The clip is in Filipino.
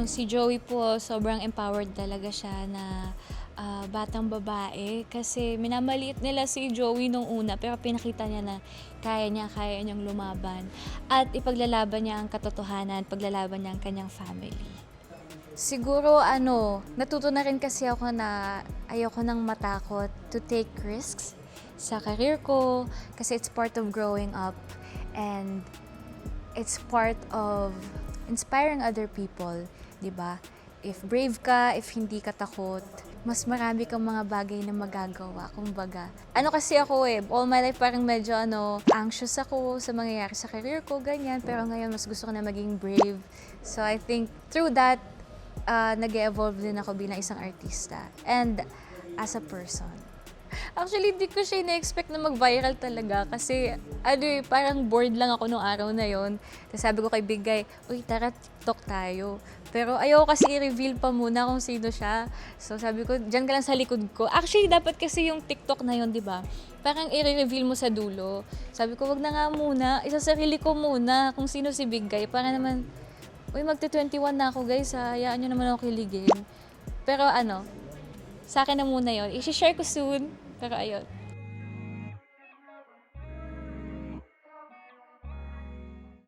Si Joey po sobrang empowered talaga siya na, batang babae kasi minamaliit nila si Joey nung una pero pinakita niya na kaya niyang lumaban at ipaglalaban niya ang katotohanan, paglalaban niya ang kanyang family. Siguro natuto na rin kasi ako na ayoko nang matakot to take risks sa career ko kasi it's part of growing up and it's part of inspiring other people, 'di ba? If brave ka, if hindi ka takot, mas marami kang mga bagay na magagawa. Kumbaga, kasi ako all my life parang medyo anxious ako sa mangyayari sa career ko, ganyan. Pero ngayon, mas gusto ko na maging brave. So I think through that, nag-evolve din ako bilang isang artista. And as a person. Actually, di ko siya ina-expect na mag-viral talaga kasi parang bored lang ako nung araw na yon. Tapos sabi ko kay Big Guy, uy, tara TikTok tayo. Pero ayoko kasi i-reveal pa muna kung sino siya. So sabi ko, dyan ka lang sa likod ko. Actually, dapat kasi yung TikTok na yon, di ba? Parang i-reveal mo sa dulo. Sabi ko, wag na nga muna. Isasarili ko muna kung sino si Big Guy. Para naman, uy, magte-21 na ako guys ha. Hayaan nyo naman ako kiligin. Pero sa akin na muna yon. I-share ko soon. Pero ayun.